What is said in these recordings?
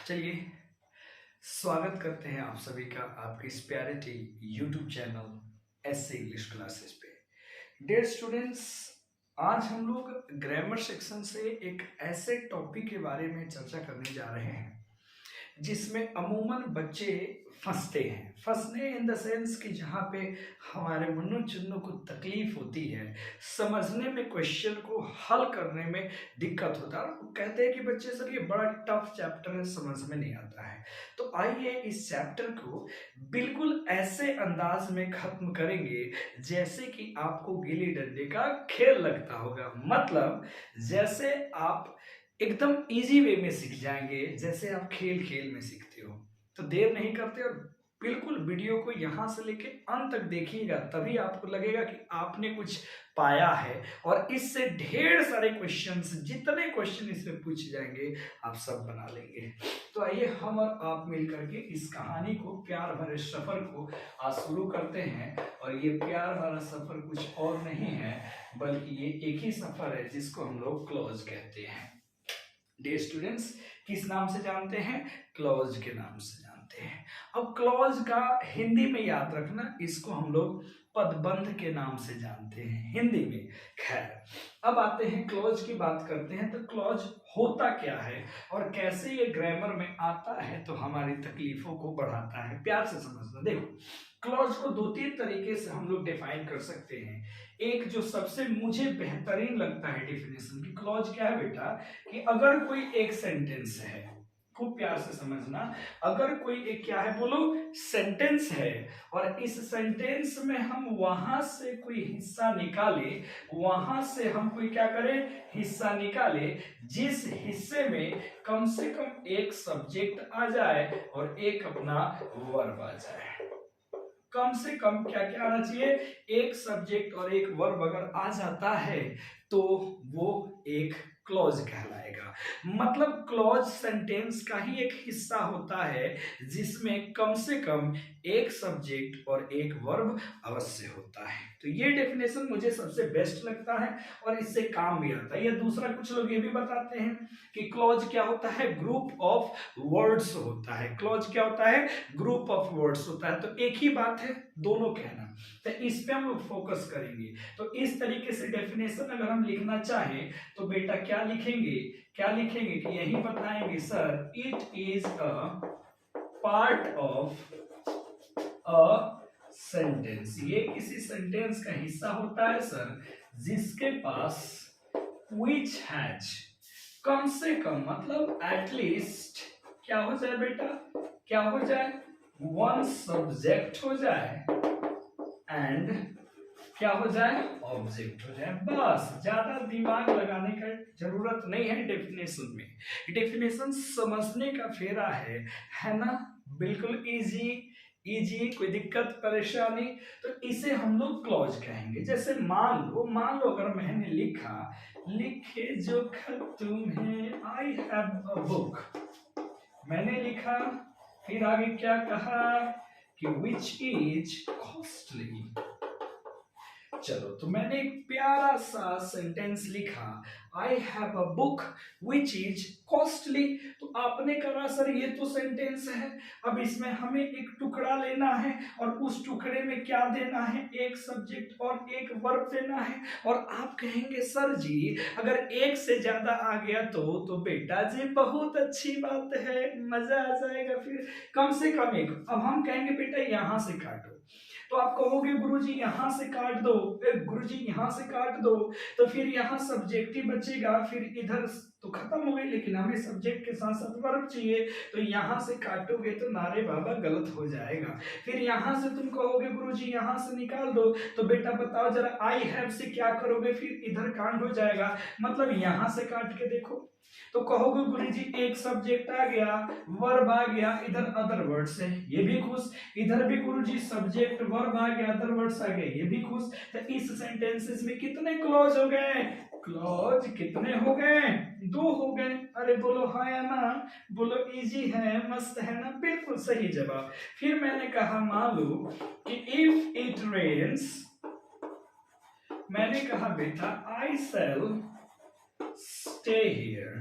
चलिए स्वागत करते हैं आप सभी का आपके इस प्यारे YouTube channel SA English classes पे। डियर स्टूडेंट्स, आज हम लोग ग्रामर सेक्शन से एक ऐसे टॉपिक के बारे में चर्चा करने जा रहे हैं जिसमें अमूमन बच्चे फंसने इन द सेंस कि जहाँ पे हमारे मुन्नू चुन्नू को तकलीफ होती है, समझने में, क्वेश्चन को हल करने में दिक्कत होता है। और कहते हैं कि बच्चे सर ये बड़ा टफ चैप्टर है, समझ में नहीं आता है। तो आइए इस चैप्टर को बिल्कुल ऐसे अंदाज में खत्म करेंगे जैसे कि आपको गिल्ली डंडे का खेल लगता होगा। मतलब जैसे आप एकदम इजी वे में सीख जाएंगे, जैसे आप खेल खेल में सीखते हो। तो देर नहीं करते और बिल्कुल वीडियो को यहाँ से लेके अंत तक देखिएगा, तभी आपको लगेगा कि आपने कुछ पाया है। और इससे ढेर सारे क्वेश्चंस, जितने क्वेश्चन इसमें पूछे जाएंगे आप सब बना लेंगे। तो आइए हम और आप मिलकर के इस कहानी को, प्यार भरे सफर को आज शुरू करते हैं। और ये प्यार भरा सफर कुछ और नहीं है बल्कि ये एक ही सफर है जिसको हम लोग क्लोज कहते हैं। डियर स्टूडेंट्स, किस नाम से जानते हैं? क्लॉज के नाम से जानते हैं। अब क्लॉज का हिंदी में याद रखना, इसको हम लोग पदबंध के नाम से जानते हैं हिंदी में। खैर, अब आते हैं क्लॉज की बात करते हैं। तो क्लॉज होता क्या है और कैसे ये ग्रामर में आता है तो हमारी तकलीफों को बढ़ाता है। प्यार से समझना। देखो, क्लॉज को दो तीन तरीके से हम लोग डिफाइन कर सकते हैं। एक जो सबसे मुझे बेहतरीन लगता है डिफिनेशन की, क्लॉज क्या है बेटा, कि अगर कोई एक सेंटेंस है, खूब प्यार से समझना, अगर कोई एक क्या है बोलो, सेंटेंस है, और इस सेंटेंस में हम वहां से कोई हिस्सा निकाले, वहां से हम कोई क्या करें, हिस्सा निकाले, जिस हिस्से में कम से कम एक सब्जेक्ट आ जाए और एक अपना वर्ब आ जाए। कम से कम क्या क्या आना चाहिए, एक सब्जेक्ट और एक वर्ब अगर आ जाता है तो वो एक क्लॉज कहलाएगा। मतलब क्लॉज सेंटेंस का ही एक हिस्सा होता है जिसमें कम से कम एक सब्जेक्ट और एक वर्ब अवश्य होता है। तो ये डेफिनेशन मुझे सबसे बेस्ट लगता है और इससे काम भी आता है। या दूसरा, कुछ लोग ये भी बताते हैं कि क्लॉज क्या होता है, ग्रुप ऑफ वर्ड्स होता है। क्लॉज क्या होता है, ग्रुप ऑफ वर्ड्स होता है। तो एक ही बात है दोनों कहना, तो इस पे हम लोग फोकस करेंगे। तो इस तरीके से डेफिनेशन अगर हम लिखना चाहें तो बेटा क्या लिखेंगे, कि यही बताएंगे sir, it is a part of a sentence. ये किसी सेंटेंस का हिस्सा होता है सर जिसके पास which has, कम से कम मतलब एटलीस्ट क्या हो जाए बेटा, क्या हो जाए, वन सब्जेक्ट हो जाए एंड क्या हो जाए, ऑब्जेक्ट हो जाए। बस, ज्यादा दिमाग लगाने का जरूरत नहीं है डेफिनेशन में। डेफिनेशन समझने का फेरा है ना, बिल्कुल इजी इजी, कोई दिक्कत परेशानी। तो इसे हम लोग क्लॉज कहेंगे। जैसे मान लो अगर मैंने लिखा, लिखे जो खत तुम्हें, आई हैव अ बुक, मैंने लिखा, फिर आगे क्या कहा कि विच इज कॉस्टली। चलो, तो मैंने एक प्यारा सा सेंटेंस लिखा, I have a book which is costly. तो आपने कहा सर ये तो सेंटेंस है, अब इसमें हमें एक टुकड़ा लेना है और उस टुकड़े में क्या देना है, एक सब्जेक्ट और एक वर्ब देना है। और आप कहेंगे सर जी अगर एक से ज्यादा आ गया तो बेटा जी बहुत अच्छी बात है, मजा आ जाएगा, फिर कम से कम एक। अब हम कहेंगे बेटा यहां से काटो, तो आप कहोगे गुरुजी यहां से काट दो, गुरुजी यहां से काट दो, तो फिर यहाँ सब्जेक्ट ही बचेगा, फिर इधर तो खत्म हो गई, लेकिन हमें सब्जेक्ट के साथ साथ वर्ब चाहिए। तो यहाँ से काटोगे तो नारे बाबा गलत हो जाएगा। फिर यहाँ से तुम कहोगे गुरुजी यहाँ से निकाल दो, तो बेटा बताओ जरा आई हैव से क्या करोगे, फिर इधर कांड हो जाएगा। मतलब यहाँ से काट के देखो, तो कहोगे गुरुजी एक सब्जेक्ट आ गया, वर्ब आ गया, इधर अदर वर्ड्स है, ये भी खुश। इधर भी गुरुजी सब्जेक्ट वर्ब आ गया, अदर वर्ड्स आ गए, ये भी खुश। तो इस सेंटेंसेस में कितने क्लॉज हो गए, क्लॉज कितने हो गए, 2 हो गए। अरे बोलो हाँ या ना, बोलो इजी है, मस्त है ना, बिल्कुल सही जवाब। फिर मैंने कहा मान लो कि इफ इट रेन्स, मैंने कहा बेटा आई शैल स्टे हियर,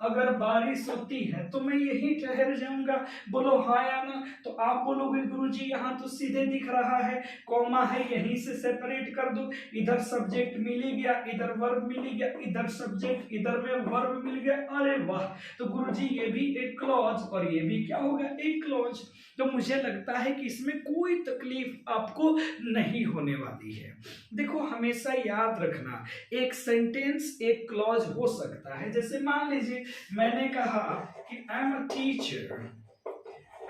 अगर बारिश होती है तो मैं यही ठहर जाऊंगा। बोलो हाँ या ना। तो आप बोलोगे गुरुजी यहाँ तो सीधे दिख रहा है, कॉमा है, यहीं से सेपरेट कर दो। इधर सब्जेक्ट मिल ही गया, इधर वर्ब मिल ही गया, इधर सब्जेक्ट, इधर में वर्ब मिल गया। अरे वाह, तो गुरुजी ये भी एक क्लॉज और ये भी क्या होगा, एक क्लॉज। तो मुझे लगता है कि इसमें कोई तकलीफ आपको नहीं होने वाली है। देखो हमेशा याद रखना, एक सेंटेंस एक क्लॉज हो सकता है। जैसे मान लीजिए मैंने कहा कि I am a teacher,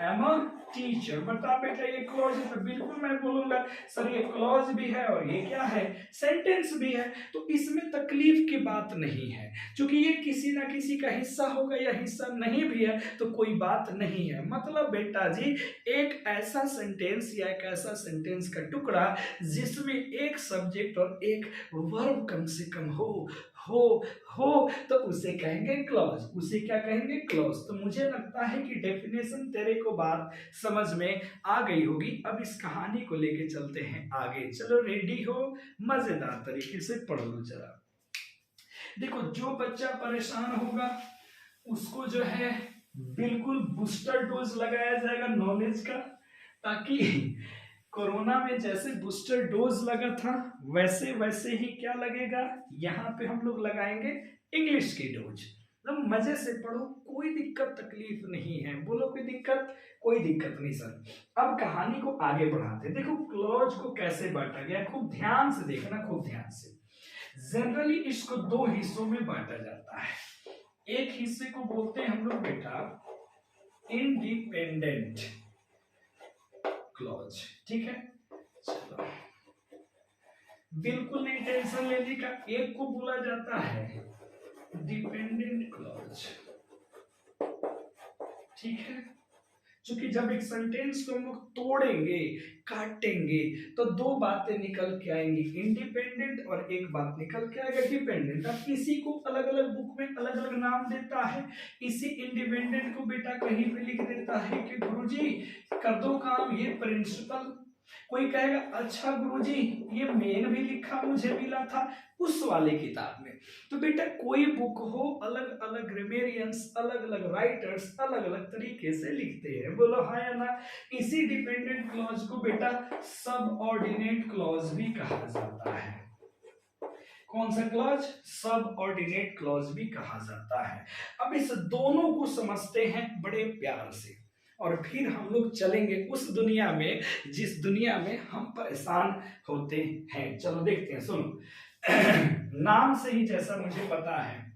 am a teacher, बता बेटा ये क्लॉज है, तो बिल्कुल मैं बोलूंगा सर ये क्लॉज भी है और ये क्या है, सेंटेंस भी है। तो इसमें तकलीफ की बात नहीं है, क्योंकि ये किसी ना किसी का हिस्सा होगा या हिस्सा नहीं भी है तो कोई बात नहीं है। मतलब बेटा जी एक ऐसा सेंटेंस या एक ऐसा सेंटेंस का टुकड़ा जिसमें एक सब्जेक्ट और एक वर्ब कम से कम हो तो उसे कहेंगे क्लॉज। उसे क्या कहेंगे, क्लॉज। तो मुझे लगता है कि डेफिनेशन तेरे को बात समझ में आ गई होगी। अब इस कहानी को लेके चलते हैं आगे। चलो रेडी हो, मजेदार तरीके से पढ़ लो जरा। देखो जो बच्चा परेशान होगा उसको जो है बिल्कुल बूस्टर डोज लगाया जाएगा नॉलेज का, ताकि कोरोना में जैसे बूस्टर डोज लगा था वैसे वैसे ही क्या लगेगा यहाँ पे हम लोग लगाएंगे इंग्लिश की डोज। तो मजे से पढ़ो, कोई दिक्कत तकलीफ नहीं है। बोलो कोई दिक्कत, कोई दिक्कत नहीं सर। अब कहानी को आगे बढ़ाते हैं। देखो क्लॉज को कैसे बांटा गया, खूब ध्यान से देखना, खूब ध्यान से। जनरली इसको दो हिस्सों में बांटा जाता है। एक हिस्से को बोलते हैं हम लोग बेटा इंडिपेंडेंट क्लॉज, ठीक है। चलो बिल्कुल नहीं टेंशन लेने का। एक को बोला जाता है डिपेंडेंट क्लॉज, ठीक है। क्योंकि जब एक सेंटेंस को हम लोग तोड़ेंगे, काटेंगे, तो दो बातें निकल के आएंगी, इंडिपेंडेंट और एक बात निकल के आएगा डिपेंडेंट। अब किसी को अलग अलग बुक में अलग अलग नाम देता है। इसी इंडिपेंडेंट को बेटा कहीं पे लिख देता है कि गुरुजी कर दो काम, ये प्रिंसिपल। कोई कहेगा अच्छा गुरुजी ये मेन भी लिखा मुझे मिला था उस वाले किताब में। तो बेटा कोई बुक हो, अलग अलग ग्रामेरियंस, अलग अलग राइटर्स अलग अलग तरीके से लिखते हैं। बोलो हाँ या ना। इसी डिपेंडेंट क्लॉज को बेटा सबऑर्डिनेट क्लॉज भी कहा जाता है। कौन सा क्लॉज, सबऑर्डिनेट क्लॉज भी कहा जाता है। अब इस दोनों को समझते हैं बड़े प्यार से और फिर हम लोग चलेंगे उस दुनिया में जिस दुनिया में हम परेशान होते हैं। चलो देखते हैं, सुनो। नाम से ही जैसा मुझे पता है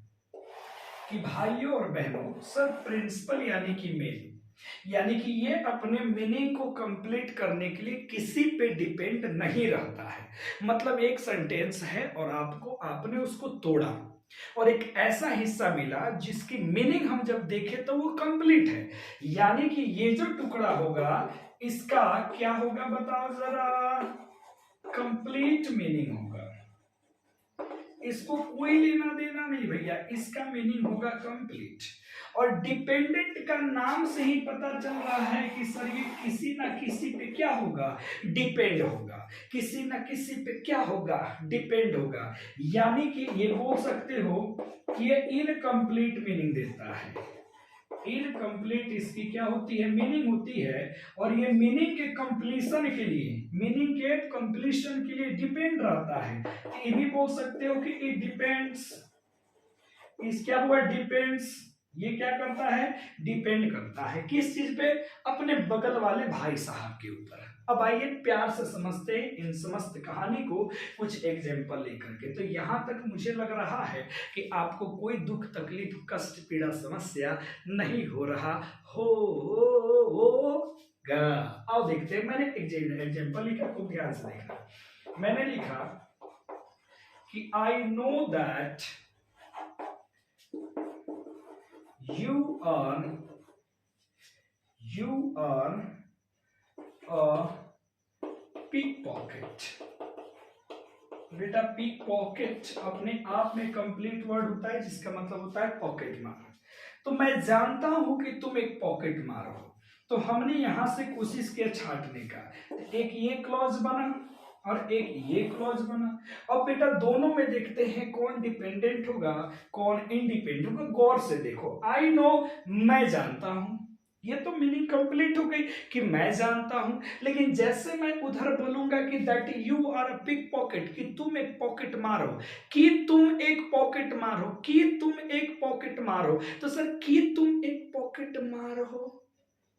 कि भाइयों और बहनों सब प्रिंसिपल यानी कि मेल, यानी कि ये अपने मीनिंग को कंप्लीट करने के लिए किसी पे डिपेंड नहीं रहता है। मतलब एक सेंटेंस है और आपने उसको तोड़ा और एक ऐसा हिस्सा मिला जिसकी मीनिंग हम जब देखें तो वो कंप्लीट है। यानी कि ये जो टुकड़ा होगा इसका क्या होगा बताओ जरा, कंप्लीट मीनिंग होगा। इसको कोई लेना देना नहीं भैया, इसका मीनिंग होगा कंप्लीट। और डिपेंडेंट का नाम से ही पता चल रहा है कि सर ये किसी ना किसी पे क्या होगा, डिपेंड होगा। किसी ना किसी पे क्या होगा, डिपेंड होगा। यानी कि ये बोल सकते हो कि ये इनकम्प्लीट मीनिंग देता है। इनकम्प्लीट इसकी क्या होती है, मीनिंग होती है। और ये मीनिंग के कंप्लीशन के लिए, मीनिंग के कंप्लीशन के लिए डिपेंड रहता है। ये भी बोल सकते हो कि इट डिपेंड्स, इस क्या हुआ, डिपेंड्स। ये क्या करता है, डिपेंड करता है किस चीज पे, अपने बगल वाले भाई साहब के ऊपर। अब आइए प्यार से समझते हैं इन समस्त कहानी को कुछ एग्जाम्पल लेकर के। तो यहां तक मुझे लग रहा है कि आपको कोई दुख तकलीफ कष्ट पीड़ा समस्या नहीं हो रहा होगा। आओ देखते हैं, मैंने एग्जाम्पल लिखा, खूब ध्यान से देखना। मैंने लिखा कि आई know that you are a pickpocket। बेटा पिक पॉकेट अपने आप में कंप्लीट वर्ड होता है जिसका मतलब होता है पॉकेट मार। तो मैं जानता हूं कि तुम एक पॉकेट मार हो, तो हमने यहां से कोशिश किया छाटने का। एक ये क्लॉज बना और एक ये क्लॉज बना। अब बेटा दोनों में देखते हैं कौन डिपेंडेंट होगा कौन इंडिपेंडेंट होगा। गौर से देखो, आई नो मैं जानता हूं, ये तो मीनिंग कंप्लीट हो गई कि मैं जानता हूं। लेकिन जैसे मैं उधर बोलूंगा कि that you are a pickpocket, कि तुम एक पॉकेट मारो, कि तुम एक पॉकेट मारो, कि तुम एक पॉकेट मारो, तो सर कि तुम एक पॉकेट मारो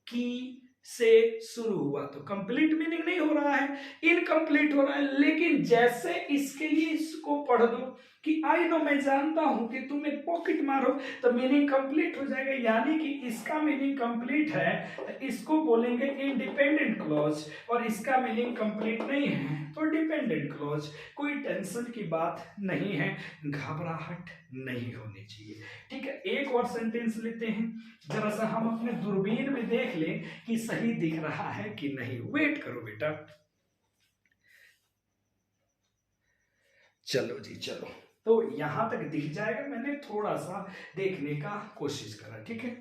की से शुरू हुआ तो कंप्लीट मीनिंग नहीं हो रहा है, इनकम्प्लीट हो रहा है। लेकिन जैसे इसके लिए इसको पढ़ दो कि आई नो मैं जानता हूं कि तुम एक पॉकेट मारो, तो मीनिंग कंप्लीट हो जाएगा। यानी कि इसका मीनिंग कंप्लीट है तो इसको बोलेंगे इंडिपेंडेंट क्लॉज, और इसका मीनिंग कंप्लीट नहीं है तो डिपेंडेंट क्लॉज। कोई टेंशन की बात नहीं है, घबराहट नहीं होनी चाहिए। ठीक है, एक और सेंटेंस लेते हैं, जरा सा हम अपने दूरबीन में देख लें कि सही दिख रहा है कि नहीं। वेट करो बेटा, चलो जी चलो। तो यहां तक दिख जाएगा, मैंने थोड़ा सा देखने का कोशिश करा। ठीक है,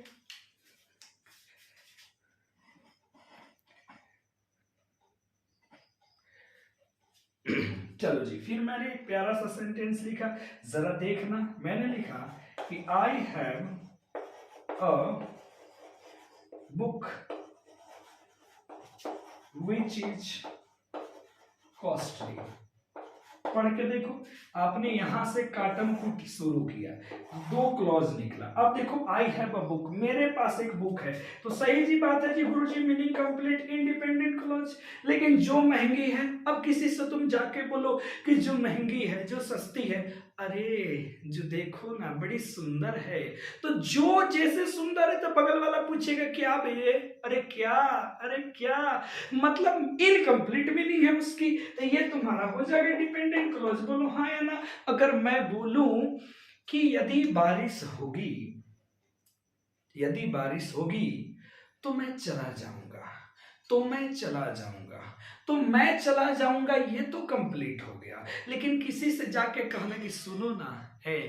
चलो जी, फिर मैंने एक प्यारा सा सेंटेंस लिखा, जरा देखना। मैंने लिखा कि I have a book which is costly. पढ़ के देखो, आपने यहां से काटम कुट शुरू किया, दो क्लॉज निकला। अब देखो आई हैव अ बुक, मेरे पास एक बुक है, तो सही जी बात है जी गुरुजी, मीनिंग कंप्लीट इंडिपेंडेंट क्लॉज। लेकिन जो महंगी है, अब किसी से तुम जाके बोलो कि जो महंगी है जो सस्ती है, अरे जो देखो ना बड़ी सुंदर है, तो जो जैसे सुंदर है तो बगल वाला पूछेगा क्या भैया, अरे क्या, अरे क्या, मतलब इनकम्प्लीट मीनिंग है उसकी, तो ये तुम्हारा हो जाएगा डिपेंडेंट क्लॉज। बोलो हाँ या ना। अगर मैं बोलूं कि यदि बारिश होगी, यदि बारिश होगी तो मैं चला जाऊंगा, तो मैं चला जाऊंगा, तो मैं चला जाऊंगा, ये तो कंप्लीट हो गया। लेकिन किसी से जाके कहना कि सुनो ना है,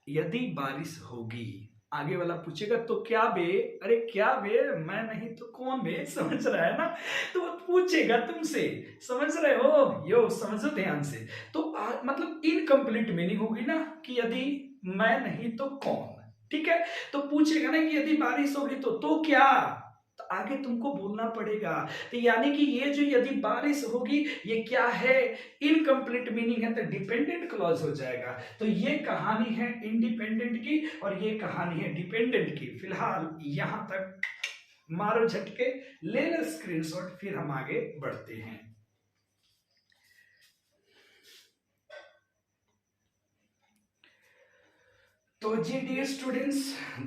यदि बारिश होगी, आगे वाला पूछेगा तो क्या बे, अरे क्या बे, मैं नहीं तो कौन बे, समझ रहा है ना। तो वो पूछेगा तुमसे, समझ रहे हो, यो समझो ध्यान से। तो मतलब इनकम्प्लीट मीनिंग होगी ना कि यदि मैं नहीं तो कौन। ठीक है, तो पूछेगा ना कि यदि बारिश होगी तो क्या, तो आगे तुमको बोलना पड़ेगा। तो यानी कि ये जो यदि बारिश होगी ये क्या है, इनकम्प्लीट मीनिंग है, तो डिपेंडेंट क्लॉज हो जाएगा। तो ये कहानी है इंडिपेंडेंट की और ये कहानी है डिपेंडेंट की। फिलहाल यहां तक मारो झटके, ले लो स्क्रीनशॉट, फिर हम आगे बढ़ते हैं। तो जी डियर स्टूडेंट्स,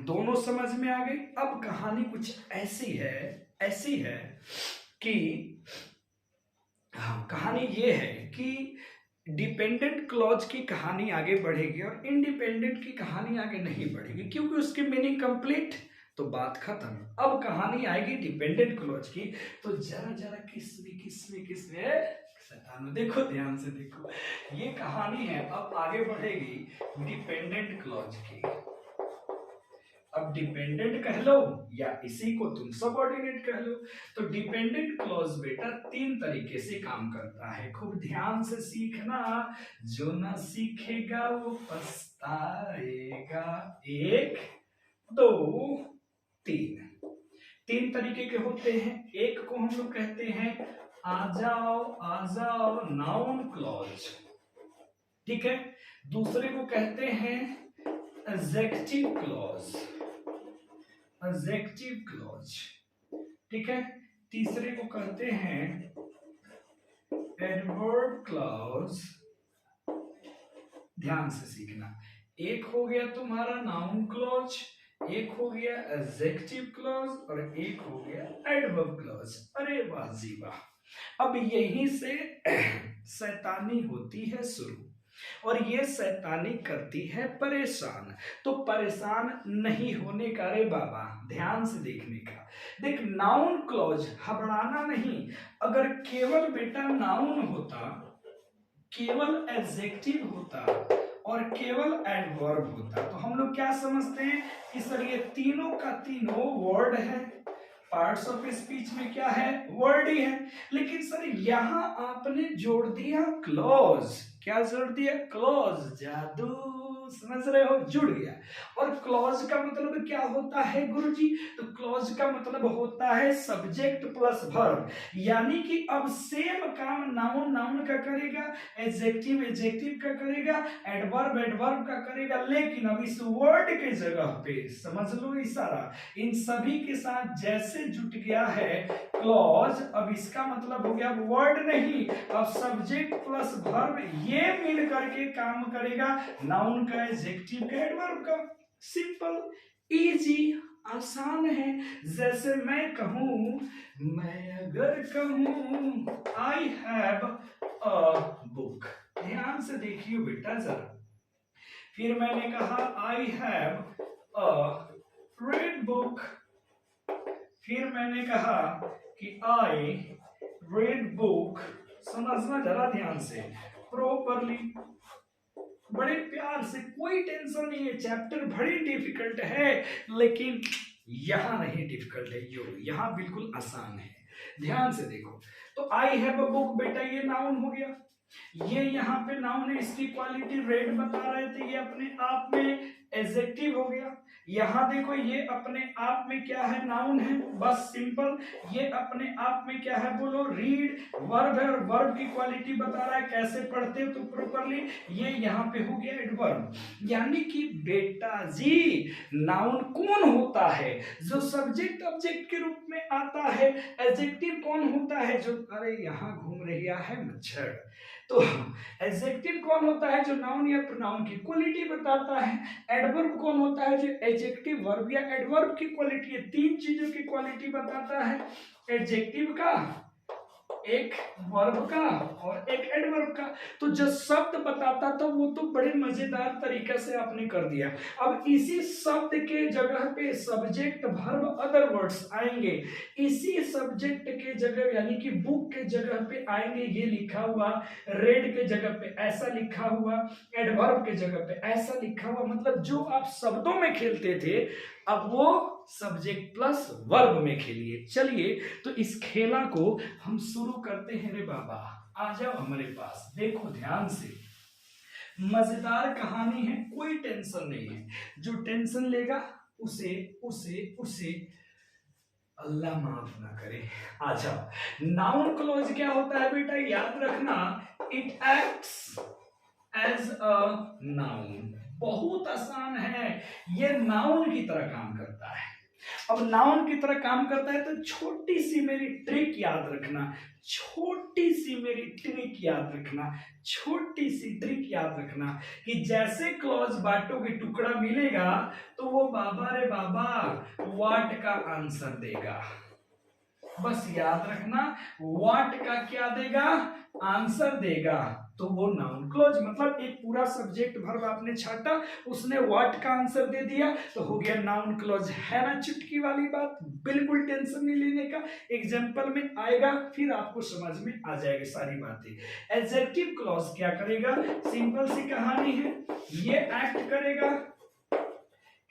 दोनों समझ में आ गई। अब कहानी कुछ ऐसी है, ऐसी है कि हाँ, कहानी ये है कि डिपेंडेंट क्लॉज की कहानी आगे बढ़ेगी और इंडिपेंडेंट की कहानी आगे नहीं बढ़ेगी, क्योंकि उसकी मीनिंग कंप्लीट, तो बात खत्म। अब कहानी आएगी डिपेंडेंट क्लॉज की, तो जरा जरा किसमें किसमें किसमें शैतान, देखो ध्यान से देखो, ये कहानी है अब आगे बढ़ेगी डिपेंडेंट क्लॉज की। अब डिपेंडेंट कह लो या इसी को तुम सबऑर्डिनेट कह लो। तो डिपेंडेंट क्लॉज बेटा तीन तरीके से काम करता है, खूब ध्यान से सीखना, जो ना सीखेगा वो पछताएगा। एक, दो, तीन, तीन तरीके के होते हैं। एक को हम लोग कहते हैं आ जाओ नाउन क्लॉज, ठीक है। दूसरे को कहते हैं एडजेक्टिव क्लॉज, एडजेक्टिव क्लॉज, ठीक है। तीसरे को कहते हैं एडवर्ब क्लॉज। ध्यान से सीखना, एक हो गया तुम्हारा नाउन क्लॉज, एक हो गया एडजेक्टिव क्लॉज और एक हो गया एडवर्ब क्लॉज। अरे वाह जी वाह। अब यहीं से शैतानी होती है शुरू, और ये शैतानी करती है परेशान। तो परेशान नहीं होने का रे बाबा, ध्यान से देखने का। देख नाउन क्लॉज, घबराना नहीं। अगर केवल बेटा नाउन होता, केवल एडजेक्टिव होता और केवल एडवर्ब होता, तो हम लोग क्या समझते हैं कि सर ये तीनों का तीनों वर्ड है, पार्ट्स ऑफ स्पीच में क्या है, वर्ड ही है। लेकिन सर यहां आपने जोड़ दिया क्लॉज। क्या जोड़ दिया, क्लॉज। जादू, समझ रहे हो, जुड़ गया। और क्लॉज का मतलब क्या होता है गुरुजी, तो क्लॉज का मतलब होता है सब्जेक्ट प्लस वर्ब। यानी कि अब सेम काम नाउन नाउन का करेगा, एडजेक्टिव एडजेक्टिव का करेगा, एडवर्ब एडवर्ब का करेगा, लेकिन अब इस वर्ड के जगह पे समझ लो इशारा, इन सभी के साथ जैसे जुट गया है क्लॉज, अब इसका मतलब हो गया वर्ड नहीं, अब सब्जेक्ट प्लस वर्ब ये मिल करके काम करेगा नाउन का, एडजेक्टिव का, एडवर्ब का। सिंपल, इजी, आसान है। जैसे मैं कहूं, मैं अगर कहूं आई हैव अ बुक, ध्यान से देखिए बेटा जरा। फिर मैंने कहा I have a red book. फिर मैंने कहा कि आई रेड बुक, समझना जरा ध्यान से प्रॉपरली, बड़े प्यार से, कोई टेंशन नहीं है। चैप्टर बड़ी डिफिकल्ट है लेकिन यहां नहीं डिफिकल्ट है, यहां बिल्कुल आसान है। ध्यान से देखो, तो आई हैव अ बुक बेटा ये नाउन हो गया, ये यहाँ पे नाउन है, इसकी क्वालिटी रेड बता रहे थे, ये अपने आप में एडजेक्टिव हो गया। यहाँ देखो ये अपने आप में क्या है, नाउन है, बस सिंपल। ये अपने आप में क्या है बोलो, रीड, वर्ब है, और वर्ब की क्वालिटी बता रहा है कैसे पढ़ते हो तो प्रॉपरली। ये यहाँ पे हो गया एडवर्ब। यानी कि बेटा जी नाउन कौन होता है, जो सब्जेक्ट ऑब्जेक्ट के रूप में आता है। एडजेक्टिव कौन होता है, जो, अरे यहाँ घूम रहा है मच्छर, तो एडजेक्टिव कौन होता है, जो नाउन या प्रोनाउन की क्वालिटी बताता है। एडवर्ब कौन होता है, जो एडजेक्टिव, वर्ब या एडवर्ब की क्वालिटी है, तीन चीजों की क्वालिटी बताता है, एडजेक्टिव का, एक वर्ब का और एक एडवर्ब का। तो जो शब्द बताता था वो तो बड़े मजेदार तरीके से आपने कर दिया। अब इसी शब्द के जगह पे सब्जेक्ट वर्ब अदर वर्ड्स आएंगे, इसी सब्जेक्ट के जगह यानी कि बुक के जगह पे आएंगे, ये लिखा हुआ, रेड के जगह पे ऐसा लिखा हुआ, एडवर्ब के जगह पे ऐसा लिखा हुआ। मतलब जो आप शब्दों में खेलते थे अब वो सब्जेक्ट प्लस वर्ब में खेलिए। चलिए तो इस खेला को हम शुरू करते हैं। रे बाबा आ जाओ हमारे पास, देखो ध्यान से, मजेदार कहानी है, कोई टेंशन नहीं है। जो टेंशन लेगा उसे उसे उसे अल्लाह माफ ना करे। आ जाओ, नाउन क्लॉज क्या होता है बेटा, याद रखना, it acts as a noun. बहुत आसान है, ये नाउन की तरह काम करता है। अब नाउन की तरह काम करता है तो छोटी सी मेरी ट्रिक याद रखना, छोटी सी मेरी ट्रिक याद रखना, छोटी सी ट्रिक याद रखना कि जैसे क्लॉज बाटोगे टुकड़ा मिलेगा तो वो बाबा रे बाबा व्हाट का आंसर देगा। बस याद रखना, व्हाट का क्या देगा, आंसर देगा। तो वो नाउन क्लॉज, मतलब एक पूरा सब्जेक्ट वर्ब आपने छाटा, उसने व्हाट का आंसर दे दिया तो हो गया नाउन क्लॉज। है ना चुटकी वाली बात, बिल्कुल टेंशन नहीं लेने का, एग्जांपल में आएगा फिर आपको समझ में आ जाएगी सारी बातें। एडजेक्टिव क्लॉज क्या करेगा, सिंपल सी कहानी है, ये एक्ट करेगा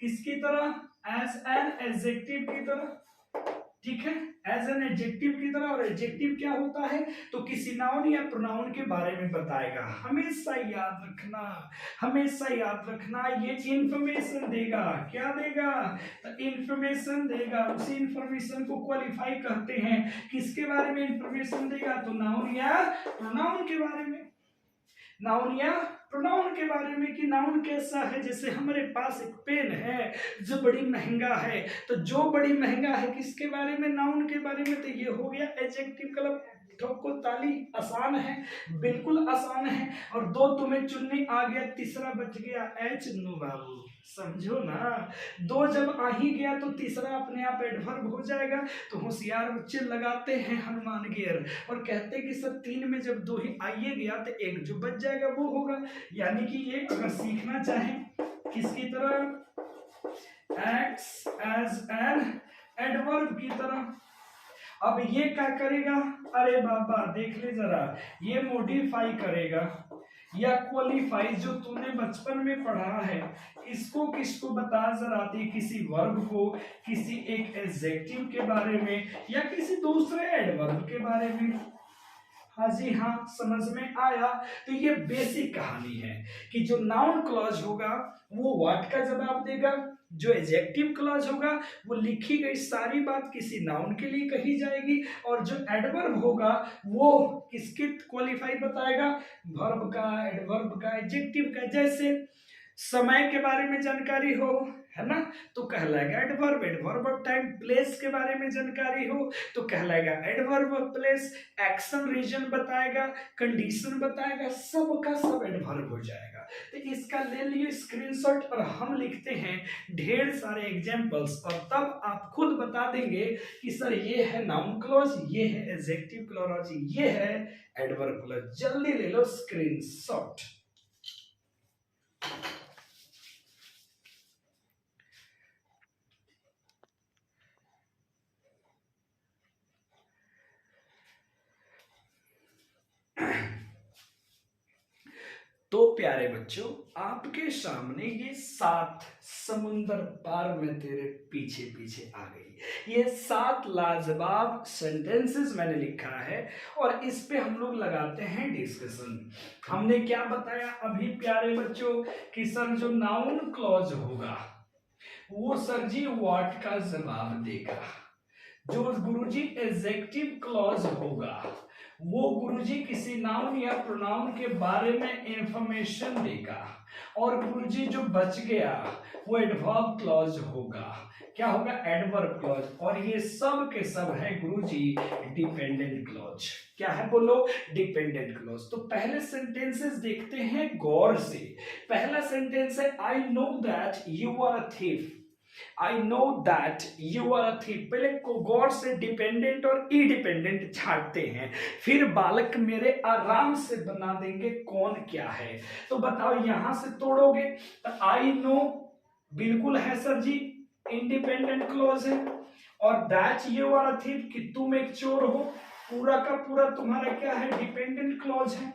किसकी तरह, एज एन एडजेक्टिव की तरह, ठीक है, एज एन एडजेक्टिव की तरह। और एडजेक्टिव क्या होता है, तो किसी नाउन या प्रोनाउन के बारे में बताएगा। हमेशा याद रखना, हमेशा याद रखना, ये इंफॉर्मेशन देगा, क्या देगा, तो इंफॉर्मेशन देगा। उसी इंफॉर्मेशन को क्वालिफाई कहते हैं, किसके बारे में इंफॉर्मेशन देगा, तो नाउन या प्रोनाउन के बारे में, नाउन या प्रोनाउन के बारे में, कि नाउन कैसा है। जैसे हमारे पास एक पेन है जो बड़ी महंगा है, तो जो बड़ी महंगा है किसके बारे में, नाउन के बारे में, तो ये हो गया एडजेक्टिव क्लब। ठोको ताली, आसान है, बिल्कुल आसान है। और दो तुम्हें चुनने आ गया, तीसरा बच गया, ए चुन्नू बाबू, समझो ना, दो जब आ ही गया तो तीसरा अपने आप एडवर्ब हो जाएगा। तो होशियार बच्चे लगाते हैं हनुमान गेर और कहते हैं कि सर तीन में जब दो ही आइए गया तो एक जो बच जाएगा वो होगा। यानी कि ये अगर सीखना चाहें किसकी तरह, एक्ट्स एज एन एडवर्ब की तरह। अब ये क्या करेगा, अरे बाबा देख ले जरा, ये मॉडिफाई करेगा, या क्वालिफाई जो तुमने बचपन में पढ़ा है, इसको किसको बता जरा आती, किसी वर्ब को, किसी एक एडजेक्टिव के बारे में, या किसी दूसरे एडवर्ब के बारे में। हाँ जी हाँ, समझ में आया। तो ये बेसिक कहानी है कि जो नाउन क्लॉज होगा वो व्हाट का जवाब देगा, जो एडजेक्टिव क्लॉज होगा वो लिखी गई सारी बात किसी नाउन के लिए कही जाएगी, और जो एडवर्ब होगा वो किसके क्वालिफाई बताएगा, वर्ब का, एडवर्ब का, एडजेक्टिव का। जैसे समय के बारे में जानकारी हो, है ना, तो कहलाएगा adverb. Adverb of time. Place के बारे में जानकारी हो तो कहलाएगा adverb of place. Action reason बताएगा, कंडीशन बताएगा, सब का सब एडवर्ब हो जाएगा। तो इसका ले लिए स्क्रीनशॉट और हम लिखते हैं ढेर सारे एग्जांपल्स, और तब आप खुद बता देंगे कि सर ये है नाउन क्लॉज, ये है एडजेक्टिव क्लॉज, ये है एडवर्ब क्लॉज। जल्दी ले लो स्क्रीनशॉट। तो प्यारे बच्चों, आपके सामने ये 7 समुंदर पार में तेरे पीछे पीछे आ गई, ये 7 लाजवाब सेंटेंसेस मैंने लिखा है, और इस पे हम लोग लगाते हैं डिस्कशन। हमने क्या बताया अभी प्यारे बच्चों कि सर जो नाउन क्लॉज होगा वो सर जी व्हाट का जवाब देगा, जो गुरुजी एडजेक्टिव क्लॉज होगा वो गुरुजी किसी नाउन या प्रोनाउन के बारे में इंफॉर्मेशन देगा, और गुरुजी जो बच गया वो एडवर्ब क्लॉज होगा। क्या होगा? Adverb clause. और ये सब के सब है गुरुजी डिपेंडेंट क्लॉज। क्या है बोलो? Dependent clause. तो पहले सेंटेंसेस देखते हैं गौर से। पहला सेंटेंस है I know that you are a thief. I know that you are a thief. पहले को गौर से डिपेंडेंट और इंडिपेंडेंट छाटते हैं, फिर बालक मेरे आराम से बना देंगे कौन क्या है। तो बताओ यहां से तोड़ोगे तो आई नो बिल्कुल है सर जी, इंडिपेंडेंट क्लॉज है, और that you are a thief कि तुम एक चोर हो, पूरा का पूरा तुम्हारा क्या है? डिपेंडेंट क्लॉज है।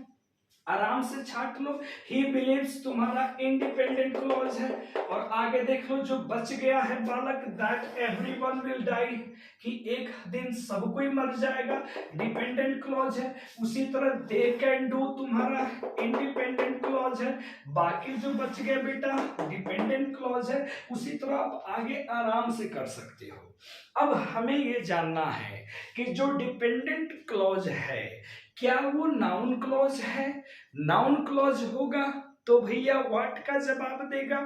आराम से छाट लो। ही बिलीव्स तुम्हारा इंडिपेंडेंट क्लॉज है। और आगे देख लो जो बच गया है बालक, दैट एवरीवन विल डाई कि एक दिन सब कोई मर जाएगा, डिपेंडेंट क्लॉज है। उसी तरह दे कैन डू तुम्हारा इंडिपेंडेंट क्लॉज है। बाकी जो बच गया बेटा डिपेंडेंट क्लॉज है। उसी तरह आप आगे आराम से कर सकते हो। अब हमें ये जानना है कि जो डिपेंडेंट क्लॉज है क्या वो नाउन क्लॉज है? नाउन क्लॉज होगा तो भैया व्हाट का जवाब देगा।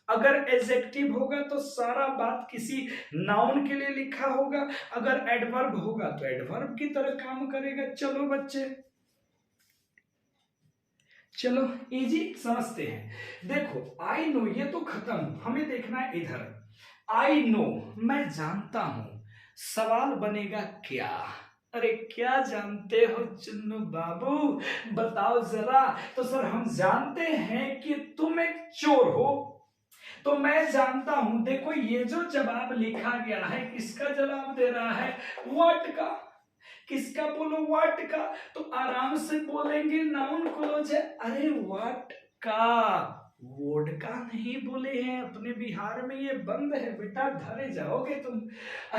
अगर एडजेक्टिव होगा तो सारा बात किसी नाउन के लिए लिखा होगा। अगर एडवर्ब होगा तो एडवर्ब की तरह काम करेगा। चलो बच्चे, चलो इजी समझते हैं। देखो आई नो ये तो खत्म, हमें देखना है इधर। आई नो मैं जानता हूं, सवाल बनेगा क्या? अरे क्या जानते हो चुन्नू बाबू, बताओ जरा। तो सर हम जानते हैं कि तुम एक चोर हो, तो मैं जानता हूं। देखो ये जो जवाब लिखा गया है किसका जवाब दे रहा है? व्हाट का। किसका बोलो? व्हाट का। तो आराम से बोलेंगे नाउन क्लोज है। अरे व्हाट का, वोडका नहीं बोले हैं, अपने बिहार में ये बंद है बेटा, धरे जाओगे तुम।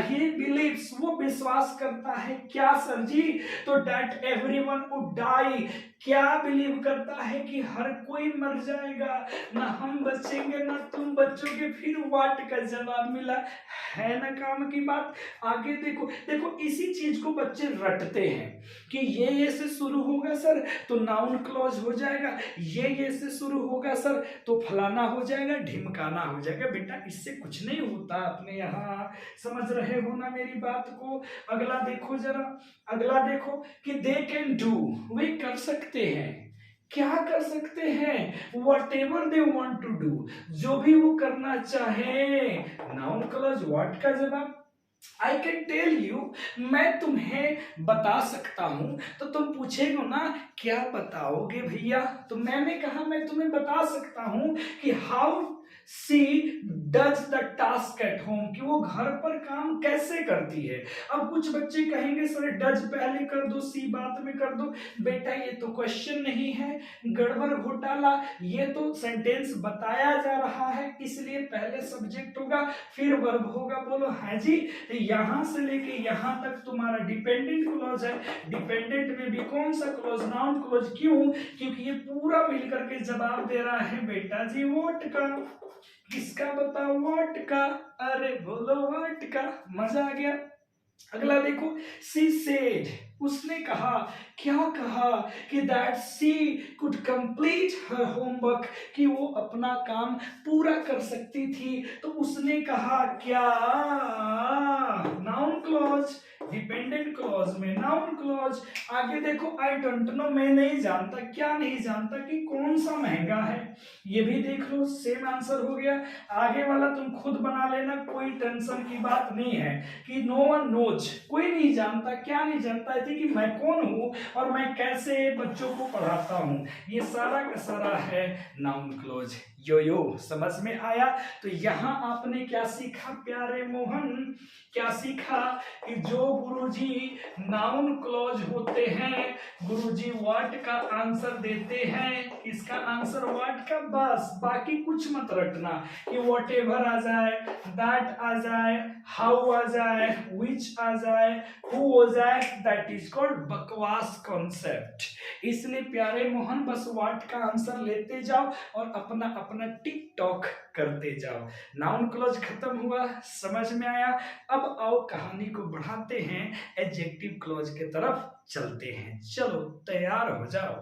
ही बिलीव्स वो विश्वास करता है क्या सर जी? तो दैट एवरीवन वुड डाई, क्या बिलीव करता है कि हर कोई मर जाएगा, ना हम बचेंगे ना तुम बचोगे। फिर व्हाट का जवाब मिला, है ना काम की बात। आगे देखो, देखो इसी चीज को बच्चे रटते हैं कि ये से शुरू होगा सर तो नाउन क्लॉज हो जाएगा, ये से शुरू होगा सर तो फलाना हो जाएगा, ढिमकाना हो जाएगा। बेटा इससे कुछ नहीं होता अपने यहाँ, समझ रहे हो ना मेरी बात को। अगला देखो जरा, अगला देखो कि दे कैन डू, वे कर सकते हैं। क्या कर सकते हैं? Whatever they want to do, जो भी वो करना चाहे। नाउन क्लॉज व्हाट का जवाब? आई कैन टेल यू, मैं तुम्हें बता सकता हूं। तो तुम पूछेगो ना क्या बताओगे भैया, तो मैंने कहा मैं तुम्हें बता सकता हूं कि how she does the task at home, कि वो घर पर काम कैसे करती है। अब कुछ बच्चे कहेंगे सर डज पहले कर दो, सी बाद में कर दो। बेटा ये तो क्वेश्चन नहीं है, गड़बड़ घोटाला, ये तो सेंटेंस बताया जा रहा है, इसलिए पहले सब्जेक्ट होगा फिर वर्ब होगा। बोलो हाँ जी। यहां से लेके यहां तक तुम्हारा डिपेंडेंट क्लॉज है, डिपेंडेंट में भी कौन सा क्लॉज, नाउन क्लॉज। क्यों? क्योंकि ये पूरा मिलकर के जवाब दे रहा है बेटा जी व्हाट का। किसका बताओ? व्हाट का। अरे बोलो व्हाट का, मजा आ गया। अगला देखो, सी सेड, उसने कहा, क्या कहा कि that she could complete her homework, कि वो अपना काम पूरा कर सकती थी। तो उसने कहा क्या, नाउन क्लॉज, डिपेंडेंट क्लॉज में नाउन क्लॉज। आगे देखो, आई डोंट नो, मैं नहीं जानता, क्या नहीं जानता कि कौन सा महंगा है, ये भी देख लो, सेम आंसर हो गया। आगे वाला तुम खुद बना लेना, कोई टेंशन की बात नहीं है कि नो वन नोज, कोई नहीं जानता, क्या नहीं जानता है कि मैं कौन हूं और मैं कैसे बच्चों को पढ़ाता हूं। ये सारा का सारा है नाउन क्लॉज। यो यो समझ में आया? तो यहां आपने क्या सीखा प्यारे मोहन, क्या सीखा कि जो गुरुजी नाउन क्लॉज होते हैं, गुरुजी व्हाट का आंसर देते हैं, किसका आंसर? व्हाट का, बस बाकी कुछ मत रटना कि वॉट एवर आ जाए, दैट आ जाए, हाउ आ जाए, विच आ जाए, हु हो जाए, दैट इज कॉल्ड बकवास कॉन्सेप्ट। इसलिए प्यारे मोहन बस व्हाट का आंसर लेते जाओ और अपना अपना टिक टॉक करते जाओ। नाउन क्लॉज खत्म हुआ, समझ में आया? अब आओ कहानी को बढ़ाते हैं, एडजेक्टिव क्लॉज के तरफ चलते हैं। चलो तैयार हो जाओ।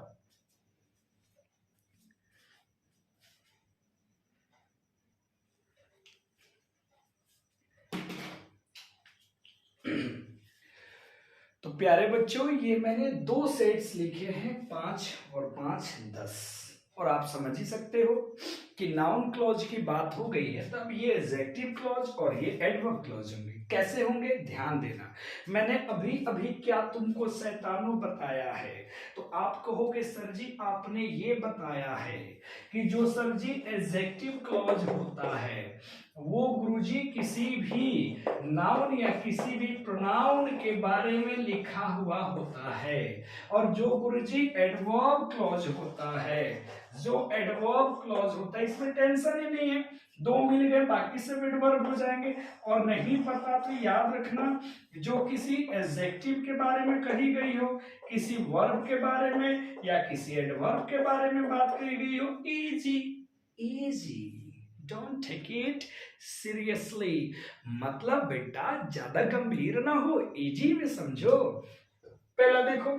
तो प्यारे बच्चों, ये मैंने 2 सेट्स लिखे हैं, 5 और 5 10, और आप समझ ही सकते हो कि नाउन क्लॉज की बात हो गई है, तब ये एडजेक्टिव क्लॉज और ये एडवर्ब क्लॉज होंगे। कैसे होंगे ध्यान देना। मैंने अभी अभी क्या तुमको शैतानों बताया है, तो आप कहोगे सर जी आपने ये बताया है कि जो सर जी एडजेक्टिव क्लॉज होता है वो गुरुजी किसी भी नाउन या किसी भी प्रोनाउन के बारे में लिखा हुआ होता है, और जो गुरुजी एडवर्ब क्लॉज होता है, जो एडवर्ब क्लॉज होता है, इसमें टेंशन ही नहीं है, 2 मिल गए बाकी सब एडवर्ब हो जाएंगे। और नहीं पता तो याद रखना, जो किसी एडजेक्टिव के बारे में कही गई हो, किसी वर्ब के बारे में या किसी एडवर्ब के बारे में बात कही गई हो, easy easy, don't take it seriously. मतलब बेटा ज्यादा गंभीर ना हो, इजी में समझो। पहला देखो,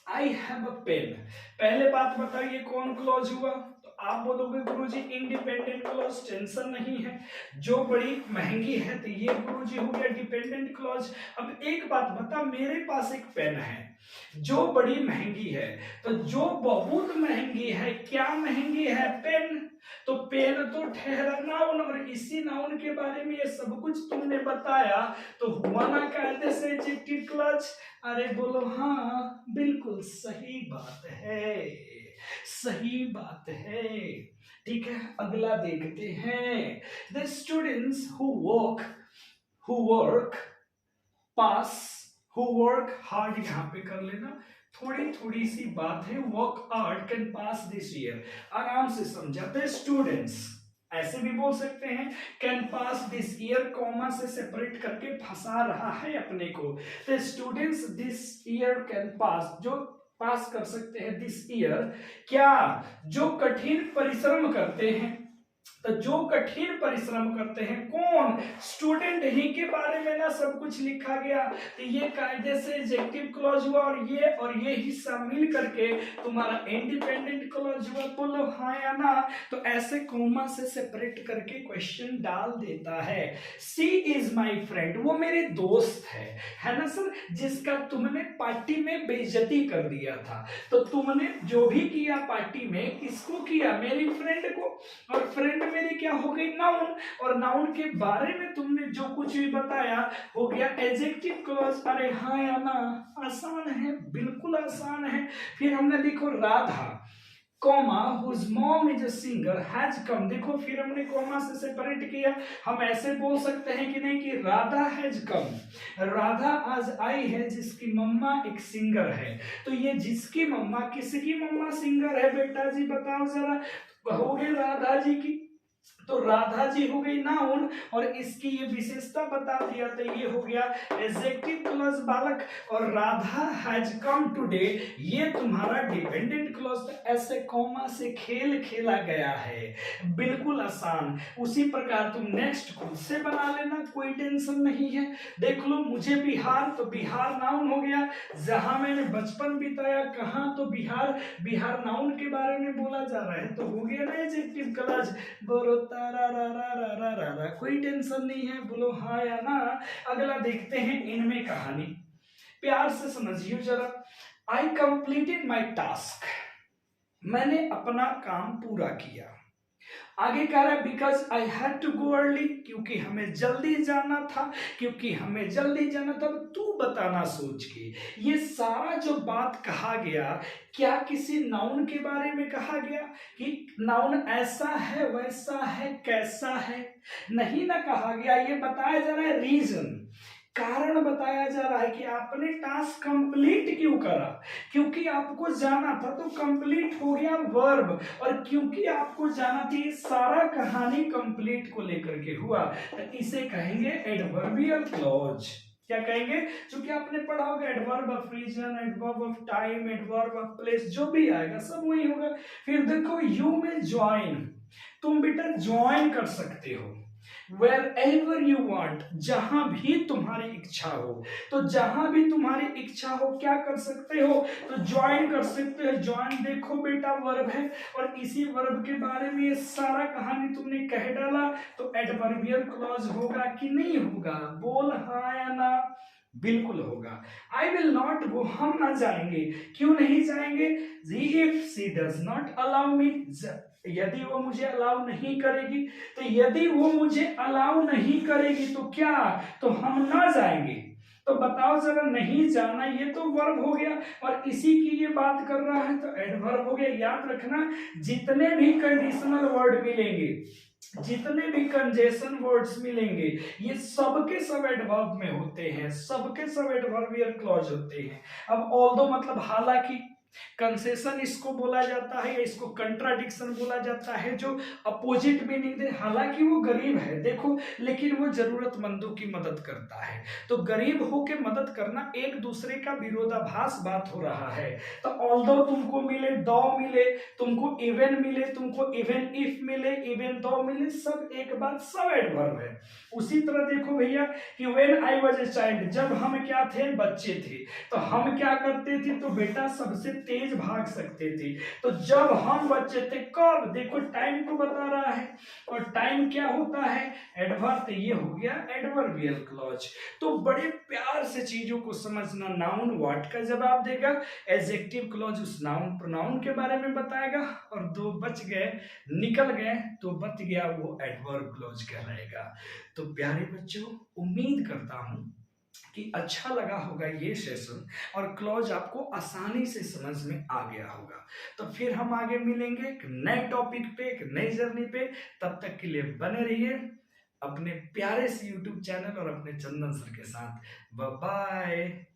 आई हैव अ पेन, पहले बात बताइए कौन क्लॉज हुआ? तो आप बोलोगे गुरुजी इंडिपेंडेंट क्लॉज, टेंशन नहीं है। जो बड़ी महंगी है तो ये गुरुजी हो गया डिपेंडेंट क्लॉज। अब एक बात बता, मेरे पास एक पेन है जो बड़ी महंगी है, तो जो बहुत महंगी है, क्या महंगी है? पेन। तो पेन तो ठहरा नाउन, और इसी नाउन के बारे में ये सब कुछ तुमने बताया, तो हुआ ना कायदे से एडजेक्टिव क्लॉज। अरे बोलो हाँ, बिल्कुल सही बात है, सही बात है। ठीक है, अगला देखते हैं। The students who work pass, who work hard, यहां पे कर लेना, थोड़ी थोड़ी सी बात है, work hard can pass this year, आराम से समझा। द स्टूडेंट्स ऐसे भी बोल सकते हैं, can pass this year, comma से सेपरेट करके फंसा रहा है अपने को। The students this year can pass, जो पास कर सकते हैं दिस ईयर, क्या? जो कठिन परिश्रम करते हैं। तो जो कठिन परिश्रम करते हैं कौन? स्टूडेंट ही के बारे में ना सब कुछ लिखा गया, तो ये कायदे से एडजेक्टिव क्लॉज हुआ, और ये हिस्सा मिल करके तुम्हारा इंडिपेंडेंट क्लॉज हुआ। बोलो हाँ या ना? तो ऐसे कॉमा से सेपरेट करके क्वेश्चन डाल देता है। सी इज माई फ्रेंड, वो मेरे दोस्त है ना सर, जिसका तुमने पार्टी में बेइज्जती कर दिया था। तो तुमने जो भी किया पार्टी में, किसको किया? मेरी फ्रेंड को, और फ्रेंड मेरी क्या हो गई? नाउन, और नाउन के बारे में तुमने जो कुछ भी बताया हो गया एडजेक्टिव क्लॉज। अरे हाँ या ना? आसान है, बिल्कुल आसान है। फिर हमने लिखो Radha, comma whose mom is a singer has come। देखो फिर हमने कॉमा से सेपरेट किया। हम ऐसे बोल सकते हैं कि नहीं कि राधा हैज कम, राधा आज आई है जिसकी मम्मा एक सिंगर है। तो ये जिसकी मम्मा, किसकी मम्मा सिंगर है बेटा जी बताओ जरा। हो गई राधा जी की, तो राधा जी हो गई नाउन और इसकी ये विशेषता बता दिया, तो ये हो गया एडजेक्टिव क्लॉज बालक। और राधा हैज कम टुडे ये तुम्हारा डिपेंडेंट क्लॉज। तो ऐसे कॉमा से खेल खेला गया है, बिल्कुल आसान। उसी प्रकार तुम नेक्स्ट खुद से बना लेना, कोई टेंशन नहीं है। देख लो मुझे बिहार, तो बिहार नाउन हो गया। जहां मैंने बचपन बिताया कहाँ, तो बिहार, बिहार नाउन के बारे में बोला जा रहा है, तो हो गया ना एडजेक्टिव क्लॉज। बोलो तारा रा रा रा रा रा रा, कोई टेंशन नहीं है, बोलो हाँ या ना। अगला देखते हैं इनमें कहानी, प्यार से समझिए जरा। आई कंप्लीटेड माई टास्क, मैंने अपना काम पूरा किया। आगे कह रहा है because I had to go early, क्योंकि हमें जल्दी जाना था, क्योंकि हमें जल्दी जाना था। तू बताना सोच के, ये सारा जो बात कहा गया क्या किसी नाउन के बारे में कहा गया कि नाउन ऐसा है वैसा है कैसा है, नहीं ना कहा गया। ये बताया जा रहा है रीजन, कारण बताया जा रहा है कि आपने टास्क कंप्लीट क्यों करा, क्योंकि आपको जाना था, तो कंप्लीट हो गया वर्ब। और क्योंकि आपको जाना थी, सारा कहानी कंप्लीट को लेकर के हुआ, तो इसे कहेंगे एडवर्बियल क्लॉज। क्या कहेंगे, चूंकि आपने पढ़ा होगा adverb of reason, adverb of time, adverb of place, जो भी आएगा सब वही होगा। फिर देखो यू में ज्वाइन, तुम बेटा ज्वाइन कर सकते हो wherever you want, जहां भी तुम्हारी इच्छा हो। तो जहां भी तुम्हारी इच्छा हो क्या कर सकते हो, तो ज्वाइन कर सकते हो। ज्वाइन देखो बेटा वर्ब है, और इसी वर्ब के बारे में ये सारा कहानी तुमने कह डाला, तो एडवर्बियल क्लॉज होगा कि नहीं होगा, बोल हाँ या ना। बिल्कुल होगा। आई विल नॉट गो, हम ना जाएंगे। क्यों नहीं जाएंगे, if she does not allow me, यदि वो मुझे अलाउ नहीं करेगी, तो यदि वो मुझे अलाउ नहीं करेगी तो क्या, तो हम ना जाएंगे। तो बताओ जरा, नहीं जाना ये तो वर्ब हो गया, और इसी की ये बात कर रहा है, तो एडवर्ब हो गया। याद रखना जितने भी कंडीशनल वर्ड मिलेंगे, जितने भी कंजेशन वर्ड्स मिलेंगे, ये सबके सब एडवर्ब में होते हैं, सबके सब एडवर्बियल क्लॉज होते हैं। अब ऑल्दो मतलब हालांकि, कंसेशन इसको बोला जाता है, या इसको कंट्राडिक्शन बोला जाता है, जो अपोजिट मीनिंग दे। हालांकि वो गरीब है देखो, लेकिन वो जरूरतमंदों की मदद करता है। तो गरीब होके मदद करना एक दूसरे का विरोधाभास बात हो रहा है। तो ऑल्दो तुमको मिले, दो मिले, तुमको इवन मिले, तुमको इवन इफ मिले, इवन दो मिले, सब एक बात, सब एडवर्ब है। उसी तरह देखो भैया कि when I was a child, जब हम क्या थे, बच्चे थे, तो हम क्या करते थे, तो बेटा सबसे तेज भाग सकते थे। तो जब हम बच्चे थे, कब, देखो टाइम को बता रहा है, और टाइम क्या होता है, एडवर्ब। तो ये हो गया एडवर्बियल क्लॉज। तो बड़े प्यार से चीजों को समझना। नाउन व्हाट का जवाब देगा, एडजेक्टिव क्लॉज उस नाउन प्रोनाउन के बारे में बताएगा, और दो बच गए, निकल गए, तो बच गया वो एडवर्ब क्लॉज कहलाएगा। तो प्यारे बच्चों, उम्मीद करता हूं कि अच्छा लगा होगा ये सेशन, और क्लॉज आपको आसानी से समझ में आ गया होगा। तो फिर हम आगे मिलेंगे एक नए टॉपिक पे, एक नई जर्नी पे। तब तक के लिए बने रहिए अपने प्यारे से यूट्यूब चैनल और अपने चंदन सर के साथ। Bye bye.